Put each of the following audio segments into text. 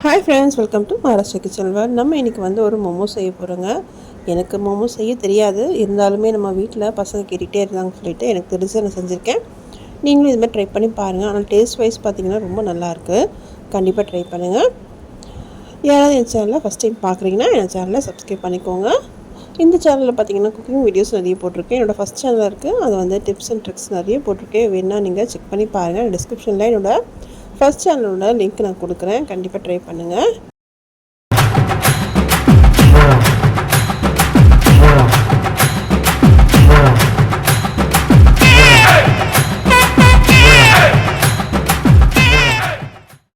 Hi friends, welcome to Maharashtra kitchen world. நம்ம இன்றைக்கி வந்து ஒரு மோமோ செய்ய போகிறோங்க. எனக்கு மோமோ செய்ய தெரியாது, இருந்தாலுமே நம்ம வீட்டில் பசங்க கேட்டுகிட்டே இருந்தாங்கன்னு சொல்லிட்டு எனக்கு தெரிஞ்சு நான் செஞ்சுருக்கேன். நீங்களும் இதுமாதிரி ட்ரை பண்ணி பாருங்கள். ஆனால் டேஸ்ட் வைஸ் பார்த்திங்கன்னா ரொம்ப நல்லாயிருக்கு. கண்டிப்பாக ட்ரை பண்ணுங்கள். யாராவது என் சேனலில் ஃபஸ்ட் டைம் பார்க்குறீங்கன்னா என் சேனலை சப்ஸ்கிரைப் பண்ணிக்கோங்க. இந்த சேனலில் பார்த்திங்கன்னா குக்கிங் வீடியோஸ் நிறைய போட்டிருக்கேன். என்னோடய ஃபஸ்ட் சேனல் இருக்குது, அது வந்து டிப்ஸ் அண்ட் ட்ரிக்ஸ் நிறைய போட்டிருக்கேன். வேணால் நீங்கள் செக் பண்ணி பாருங்கள். டிஸ்கிரிப்ஷனில் என்னோடய ஃபஸ்ட் சேனலோட லிங்க் நான் கொடுக்குறேன். கண்டிப்பாக ட்ரை பண்ணுங்கள்.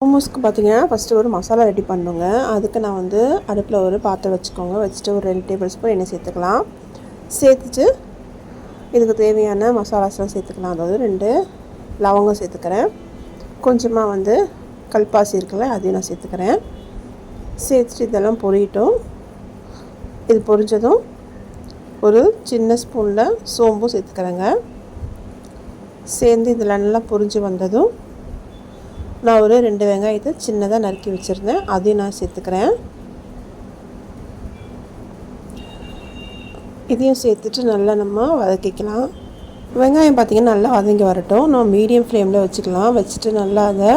மோமோஸ்க்கு பார்த்தீங்கன்னா ஃபஸ்ட்டு ஒரு மசாலா ரெடி பண்ணுங்க. அதுக்கு நான் வந்து அடுப்பில் ஒரு பாத்திரம் வச்சுக்கோங்க. வச்சுட்டு ஒரு 2 டேபிள் ஸ்பூன் எண்ணெய் சேர்த்துக்கலாம். சேர்த்துட்டு இதுக்கு தேவையான மசாலாஸ்லாம் சேர்த்துக்கலாம். அதாவது 2 லவங்கம் சேர்த்துக்கிறேன். கொஞ்சமாக வந்து கல்பாசி இருக்குல்ல, அதையும் நான் சேர்த்துக்கிறேன். சேர்த்துட்டு இதெல்லாம் பொரியட்டும். இது பொரிஞ்சதும் ஒரு சின்ன ஸ்பூனில் சோம்பும் சேர்த்துக்கிறேங்க. சேர்ந்து இதில் நல்லா பொரிஞ்சு வந்ததும் நான் ஒரு 2 வெங்காயத்தை சின்னதாக நறுக்கி வச்சுருந்தேன், அதையும் நான் சேர்த்துக்கிறேன். இதையும் சேர்த்துட்டு நல்லா நம்ம வதக்கிக்கலாம். வெங்காயம் பார்த்திங்கன்னா நல்லா வதங்கி வரட்டும். நம்ம மீடியம் ஃப்ளேமில் வச்சுக்கலாம். வச்சுட்டு நல்லா அதை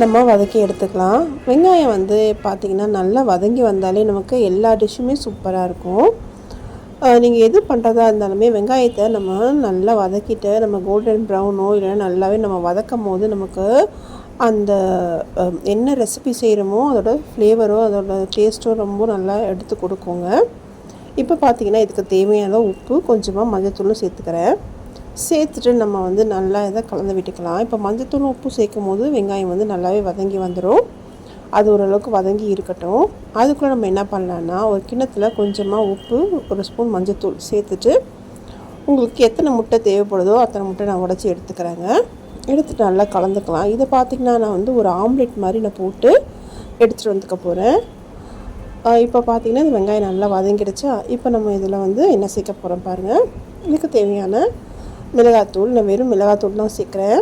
நம்ம வதக்கி எடுத்துக்கலாம். வெங்காயம் வந்து பார்த்திங்கன்னா நல்லா வதங்கி வந்தாலே நமக்கு எல்லா டிஷ்ஷுமே சூப்பராக இருக்கும். நீங்கள் எது பண்ணுறதா இருந்தாலுமே வெங்காயத்தை நம்ம நல்லா வதக்கிட்டு நம்ம கோல்டன் ப்ரௌனோ இல்லைன்னா நல்லாவே நம்ம வதக்கும் போது நமக்கு அந்த என்ன ரெசிபி செய்கிறோமோ அதோட ஃப்ளேவரோ அதோட டேஸ்ட்டோ ரொம்ப நல்லா எடுத்து கொடுக்குங்க. இப்போ பார்த்திங்கன்னா இதுக்கு தேவையான உப்பு, கொஞ்சமாக மஞ்சத்தூளும் சேர்த்துக்கிறேன். சேர்த்துட்டு நம்ம வந்து நல்லா இதை கலந்து விட்டுக்கலாம். இப்போ மஞ்சத்தூள் உப்பு சேர்க்கும் போது வெங்காயம் வந்து நல்லாவே வதங்கி வந்துடும். அது ஓரளவுக்கு வதங்கி இருக்கட்டும். அதுக்குள்ளே நம்ம என்ன பண்ணலான்னா ஒரு கிண்ணத்தில் கொஞ்சமாக உப்பு, 1 ஸ்பூன் மஞ்சத்தூள் சேர்த்துட்டு உங்களுக்கு எத்தனை முட்டை தேவைப்படுதோ அத்தனை முட்டை நான் உடச்சி எடுத்துக்கிறேங்க. எடுத்துகிட்டு நல்லா கலந்துக்கலாம். இதை பார்த்திங்கன்னா நான் வந்து ஒரு ஆம்லெட் மாதிரி நான் போட்டு எடுத்துகிட்டு வந்துக்க போகிறேன். இப்போ பார்த்திங்கன்னா இந்த வெங்காயம் நல்லா வதங்கிடுச்சா. இப்போ நம்ம இதில் வந்து என்ன சேர்க்க போகிறோம் பாருங்கள். இதுக்கு தேவையான மிளகாத்தூள், நான் வெறும் மிளகாத்தூள் தான் சேர்க்குறேன்.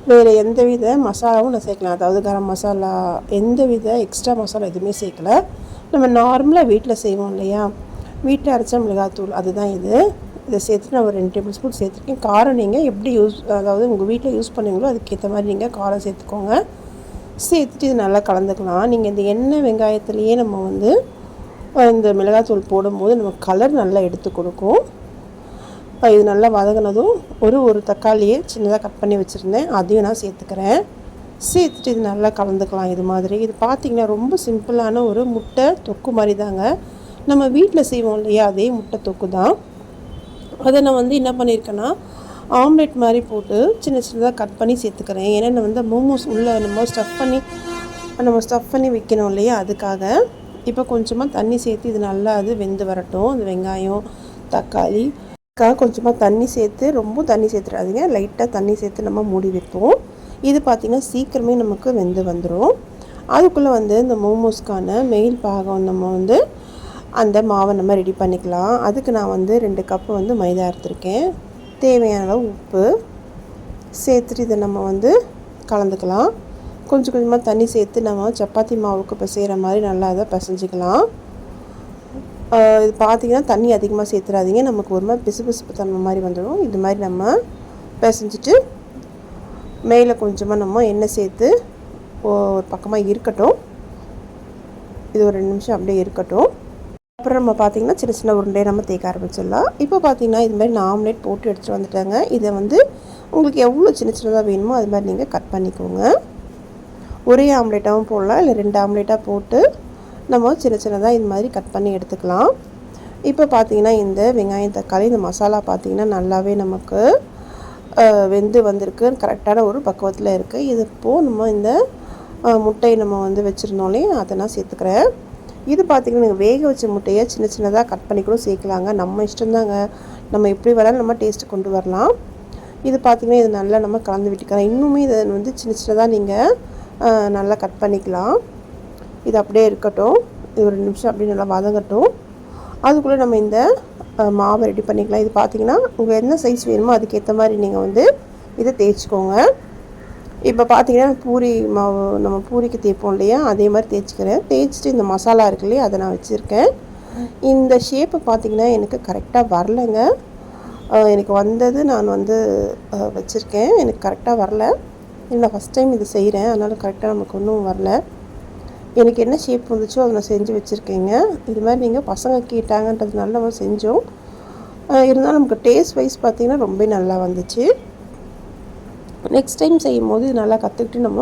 வேறு எந்த வித மசாலாவும் நான் சேர்க்கலாம். அதாவது கரம் மசாலா, எந்த வித எக்ஸ்ட்ரா மசாலா எதுவுமே சேர்க்கல. நம்ம நார்மலாக வீட்டில் செய்வோம் இல்லையா, வீட்டில் அரைச்ச மிளகாத்தூள் அதுதான் இது. இதை சேர்த்துட்டு நான் ஒரு 2 டேபிள் ஸ்பூன் சேர்த்துருக்கேன். காரம் நீங்கள் எப்படி அதாவது உங்கள் வீட்டில் யூஸ் பண்ணுவீங்களோ அதுக்கேற்ற மாதிரி நீங்கள் காரம் சேர்த்துக்கோங்க. சேர்த்துட்டு இது நல்லா கலந்துக்கலாம். நீங்கள் இந்த எண்ணெய் வெங்காயத்துலேயே நம்ம வந்து இந்த மிளகாத்தூள் போடும்போது நம்ம கலர் நல்லா எடுத்து கொடுக்கும். இது நல்லா வதங்கினதும் ஒரு தக்காளியை சின்னதாக கட் பண்ணி வச்சுருந்தேன், அதையும் நான் சேர்த்துக்கிறேன். சேர்த்துட்டு இது நல்லா கலந்துக்கலாம். இது மாதிரி இது பார்த்திங்கன்னா ரொம்ப சிம்பிளான ஒரு முட்டை தொக்கு மாதிரி தாங்க. நம்ம வீட்டில் செய்வோம் இல்லையா, அதே முட்டை தொக்கு தான். அதை நான் வந்து என்ன பண்ணியிருக்கேன்னா ஆம்லெட் மாதிரி போட்டு சின்னதாக கட் பண்ணி சேர்த்துக்கிறேன். ஏன்னா நான் வந்து மோமோஸ் உள்ளே நம்ம ஸ்டஃப் பண்ணி வைக்கணும் இல்லையா, அதுக்காக. இப்போ கொஞ்சமாக தண்ணி சேர்த்து இது நல்லா அது வெந்து வரட்டும். அந்த வெங்காயம் தக்காளி கொஞ்சமாக தண்ணி சேர்த்து, ரொம்ப தண்ணி சேர்த்துடாதீங்க, லைட்டாக தண்ணி சேர்த்து நம்ம மூடி வைப்போம். இது பார்த்திங்கன்னா சீக்கிரமே நமக்கு வெந்து வந்துடும். அதுக்குள்ளே வந்து இந்த மோமோஸ்க்கான மெயில் பாகம் நம்ம வந்து அந்த மாவை நம்ம ரெடி பண்ணிக்கலாம். அதுக்கு நான் வந்து 2 கப்பு வந்து மைதா எடுத்துருக்கேன். தேவையான அளவு உப்பு சேர்த்துட்டு இதை நம்ம வந்து கலந்துக்கலாம். கொஞ்சம் கொஞ்சமாக தண்ணி சேர்த்து நம்ம சப்பாத்தி மாவுக்கு பிசைகிற மாதிரி நல்லா அதை பிசைஞ்சிக்கலாம். இது பார்த்திங்கன்னா தண்ணி அதிகமாக சேர்த்துடாதீங்க, நமக்கு ஒரு மாதிரி பிசுபிசுப்பு தன்மை மாதிரி வந்துடும். இது மாதிரி நம்ம பிசைஞ்சிட்டு மேலே கொஞ்சமாக நம்ம எண்ணெய் சேர்த்து ஒரு பக்கமாக இருக்கட்டும். இது ஒரு 2 நிமிஷம் அப்படியே இருக்கட்டும். அப்புறம் நம்ம பார்த்திங்கன்னா சின்ன சின்ன உருண்டையை நம்ம தேய்க்க ஆரம்பிச்சிடலாம். இப்போ பார்த்திங்கன்னா இது மாதிரி நான் ஆம்லேட் போட்டு எடுத்துகிட்டு வந்துட்டாங்க. இதை வந்து உங்களுக்கு எவ்வளோ சின்ன சின்னதாக வேணுமோ அது மாதிரி நீங்கள் கட் பண்ணிக்கோங்க. ஒரே ஆம்லேட்டாகவும் போடலாம், இல்லை 2 ஆம்லேட்டாக போட்டு நம்ம சின்ன சின்னதாக இது மாதிரி கட் பண்ணி எடுத்துக்கலாம். இப்போ பார்த்திங்கன்னா இந்த வெங்காயம் தக்காளி இந்த மசாலா பார்த்திங்கன்னா நல்லாவே நமக்கு வெந்து வந்திருக்கு. கரெக்டான ஒரு பக்குவத்தில் இருக்குது. இது இப்போது நம்ம இந்த முட்டையை நம்ம வந்து வச்சுருந்தோம்லே அதை நான் சேர்த்துக்கிறேன். இது பார்த்திங்கன்னா நீங்கள் வேக வச்ச முட்டையை சின்ன சின்னதாக கட் பண்ணி கூட சேர்க்கலாங்க. நம்ம இஷ்டம்தாங்க, நம்ம எப்படி வேணாலும் நம்ம டேஸ்ட்டு கொண்டு வரலாம். இது பார்த்திங்கன்னா இது நல்லா நம்ம கலந்து விட்டுக்கலாம். இன்னுமே இதை வந்து சின்ன சின்னதாக நீங்கள் நல்லா கட் பண்ணிக்கலாம். இது அப்படியே இருக்கட்டும். இது ஒரு 2 நிமிஷம் அப்படியே நல்லா வதங்கட்டும். அதுக்குள்ளே நம்ம இந்த மாவை ரெடி பண்ணிக்கலாம். இது பார்த்திங்கன்னா உங்கள் என்ன சைஸ் வேணுமோ அதுக்கேற்ற மாதிரி நீங்கள் வந்து இதை தேய்ச்சிக்கோங்க. இப்போ பார்த்தீங்கன்னா பூரி மாவு நம்ம பூரிக்கு தேய்ப்போம் இல்லையா, அதே மாதிரி தேய்ச்சிக்கிறேன். தேய்ச்சிட்டு இந்த மசாலா இருக்கு இல்லையா, அதை நான் வச்சுருக்கேன். இந்த ஷேப்பு பார்த்திங்கன்னா எனக்கு கரெக்டாக வரலைங்க. எனக்கு வந்தது நான் வந்து வச்சுருக்கேன். எனக்கு கரெக்டாக வரல. நான் ஃபஸ்ட் டைம் இது செய்கிறேன், அதனால் கரெக்டாக நமக்கு ஒன்றும் வரல. எனக்கு என்ன ஷேப் வந்துச்சோ அதை நான் செஞ்சு வச்சுருக்கேங்க. இது மாதிரி நீங்கள் பசங்க கேட்டாங்கன்றதுனால நம்ம செஞ்சோம். இருந்தாலும் நமக்கு டேஸ்ட் வைஸ் பார்த்திங்கன்னா ரொம்ப நல்லா வந்துச்சு. நெக்ஸ்ட் டைம் செய்யும் போது இது நல்லா கற்றுக்கிட்டு நம்ம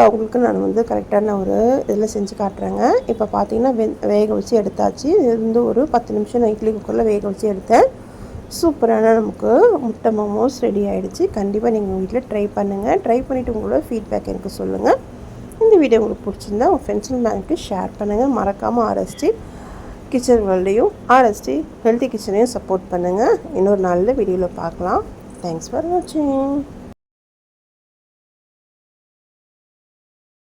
உங்களுக்கு நான் வந்து கரெக்டான ஒரு இதில் செஞ்சு காட்டுறேங்க. இப்போ பார்த்தீங்கன்னா வேக வச்சு எடுத்தாச்சு. இது ஒரு 10 நிமிஷம் நான் இட்லி குக்கரில் வேக வச்சு எடுத்தேன். சூப்பரான நமக்கு முட்டை மோமோஸ் ரெடி ஆகிடுச்சு. கண்டிப்பாக நீங்கள் உங்கள் வீட்டில் ட்ரை பண்ணுங்கள். ட்ரை பண்ணிவிட்டு உங்களோட ஃபீட்பேக் எனக்கு சொல்லுங்கள். இந்த வீடியோ உங்களுக்கு பிடிச்சிருந்தா உங்கள் ஃப்ரெண்ட்ஸ் அண்ட் ஃபேமிலிக்கு ஷேர் பண்ணுங்கள். மறக்காமல் ஆர்எஸ்டி கிச்சன் வேர்ல்டையும் ஆர்எஸ்டி ஹெல்த்தி கிச்சனையும் சப்போர்ட் பண்ணுங்கள். இன்னொரு நல்ல வீடியோவில் பார்க்கலாம். தேங்க்ஸ் ஃபார் வாட்சிங்.